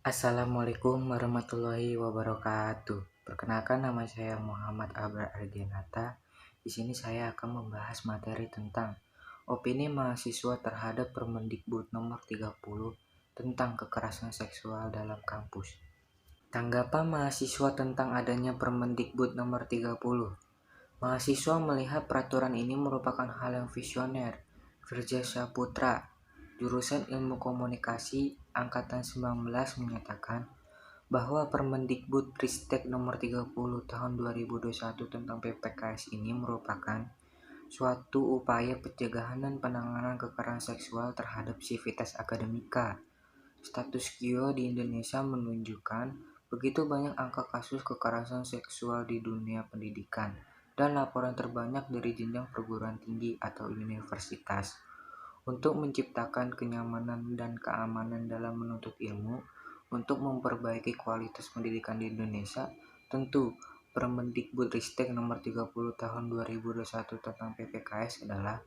Assalamualaikum warahmatullahi wabarakatuh. Perkenalkan, nama saya Muhammad Abrar Argenata. Di sini saya akan membahas materi tentang opini mahasiswa terhadap Permendikbud nomor 30 tentang kekerasan seksual dalam kampus. Tanggapan mahasiswa tentang adanya Permendikbud nomor 30. Mahasiswa melihat peraturan ini merupakan hal yang visioner. Firja Saputra, jurusan Ilmu Komunikasi angkatan 19 menyatakan bahwa Permendikbud Ristek nomor 30 tahun 2021 tentang PPKS ini merupakan suatu upaya pencegahan dan penanganan kekerasan seksual terhadap sivitas akademika. Status quo di Indonesia menunjukkan begitu banyak angka kasus kekerasan seksual di dunia pendidikan dan laporan terbanyak dari jenjang perguruan tinggi atau universitas. Untuk menciptakan kenyamanan dan keamanan dalam menuntut ilmu, untuk memperbaiki kualitas pendidikan di Indonesia, tentu Permendikbudristek nomor 30 tahun 2021 tentang PPKS adalah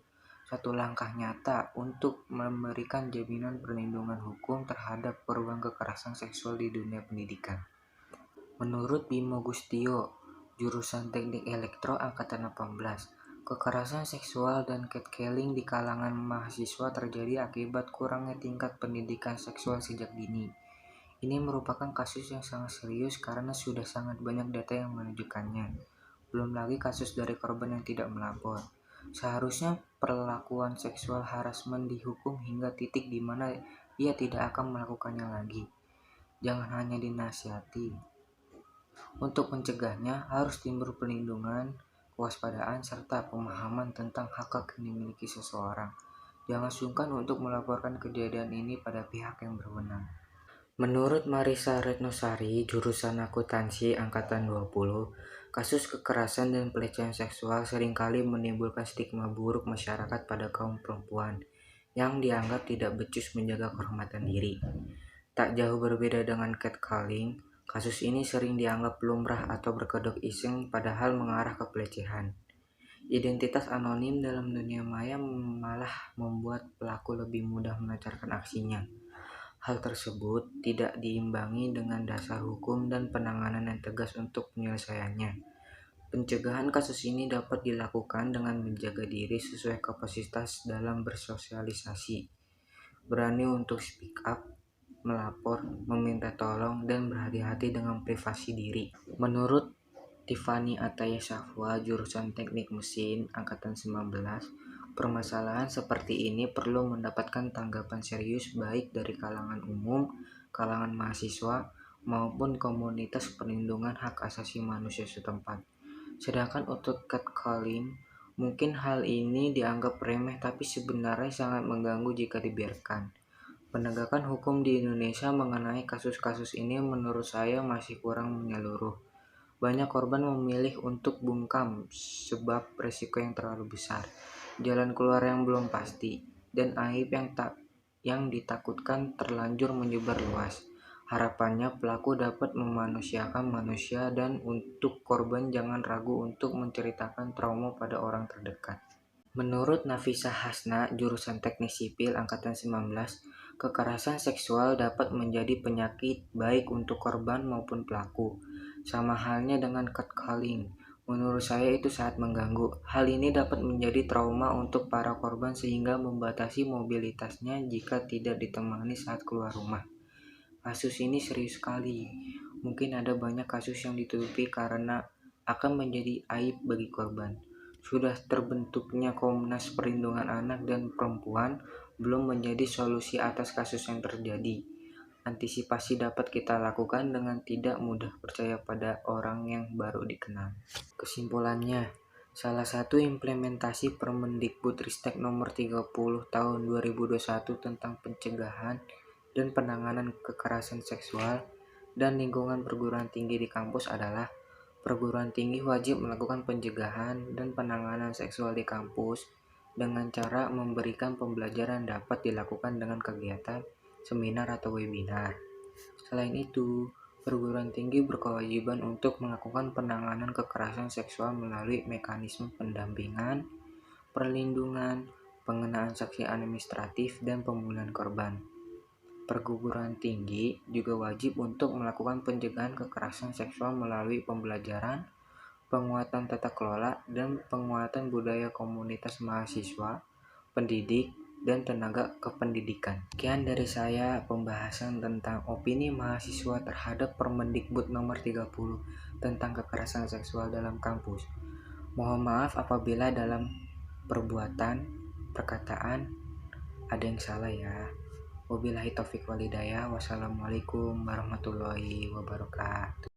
satu langkah nyata untuk memberikan jaminan perlindungan hukum terhadap korban kekerasan seksual di dunia pendidikan. Menurut Bimo Gustio, jurusan Teknik Elektro angkatan 18, kekerasan seksual dan catcalling di kalangan mahasiswa terjadi akibat kurangnya tingkat pendidikan seksual sejak dini. Ini merupakan kasus yang sangat serius karena sudah sangat banyak data yang menunjukkannya. Belum lagi kasus dari korban yang tidak melapor. Seharusnya perlakuan seksual harassment dihukum hingga titik di mana ia tidak akan melakukannya lagi. Jangan hanya dinasihati. Untuk mencegahnya harus timbul perlindungan, kewaspadaan, serta pemahaman tentang hak-hak yang dimiliki seseorang. Jangan sungkan untuk melaporkan kejadian ini pada pihak yang berwenang. Menurut Marisa Retnosari, jurusan akuntansi angkatan 20, kasus kekerasan dan pelecehan seksual seringkali menimbulkan stigma buruk masyarakat pada kaum perempuan yang dianggap tidak becus menjaga kehormatan diri. Tak jauh berbeda dengan catcalling, kasus ini sering dianggap lumrah atau berkedok iseng padahal mengarah ke pelecehan. Identitas anonim dalam dunia maya malah membuat pelaku lebih mudah melancarkan aksinya. Hal tersebut tidak diimbangi dengan dasar hukum dan penanganan yang tegas untuk penyelesaiannya. Pencegahan kasus ini dapat dilakukan dengan menjaga diri sesuai kapasitas dalam bersosialisasi, berani untuk speak up, melapor, meminta tolong, dan berhati-hati dengan privasi diri. Menurut Tiffany Ataya Safwa, jurusan Teknik Mesin angkatan 19, permasalahan seperti ini perlu mendapatkan tanggapan serius baik dari kalangan umum, kalangan mahasiswa, maupun komunitas perlindungan hak asasi manusia setempat. Sedangkan untuk catcalling, mungkin hal ini dianggap remeh tapi sebenarnya sangat mengganggu jika dibiarkan. Penegakan hukum di Indonesia mengenai kasus-kasus ini menurut saya masih kurang menyeluruh. Banyak korban memilih untuk bungkam sebab resiko yang terlalu besar, jalan keluar yang belum pasti, dan aib yang ditakutkan terlanjur menyebar luas. Harapannya pelaku dapat memanusiakan manusia dan untuk korban jangan ragu untuk menceritakan trauma pada orang terdekat. Menurut Nafisa Hasna, jurusan Teknik Sipil angkatan 19, kekerasan seksual dapat menjadi penyakit baik untuk korban maupun pelaku. Sama halnya dengan catcalling. Menurut saya itu sangat mengganggu. Hal ini dapat menjadi trauma untuk para korban sehingga membatasi mobilitasnya jika tidak ditemani saat keluar rumah. Kasus ini serius sekali. Mungkin ada banyak kasus yang ditutupi karena akan menjadi aib bagi korban. Sudah terbentuknya Komnas Perlindungan Anak dan Perempuan belum menjadi solusi atas kasus yang terjadi. Antisipasi dapat kita lakukan dengan tidak mudah percaya pada orang yang baru dikenal. Kesimpulannya, salah satu implementasi Permendikbudristek nomor 30 tahun 2021 tentang pencegahan dan penanganan kekerasan seksual dan lingkungan perguruan tinggi di kampus adalah perguruan tinggi wajib melakukan pencegahan dan penanganan seksual di kampus dengan cara memberikan pembelajaran dapat dilakukan dengan kegiatan, seminar atau webinar. Selain itu, perguruan tinggi berkewajiban untuk melakukan penanganan kekerasan seksual melalui mekanisme pendampingan, perlindungan, pengenaan sanksi administratif, dan pemulihan korban. perguruan tinggi juga wajib untuk melakukan pencegahan kekerasan seksual melalui pembelajaran, penguatan tata kelola, dan penguatan budaya komunitas mahasiswa, pendidik, dan tenaga kependidikan. Sekian dari saya pembahasan tentang opini mahasiswa terhadap Permendikbud nomor 30 tentang kekerasan seksual dalam kampus. Mohon maaf apabila dalam perbuatan, perkataan ada yang salah ya. Wabillahi taufiq walhidayah. Wassalamualaikum warahmatullahi wabarakatuh.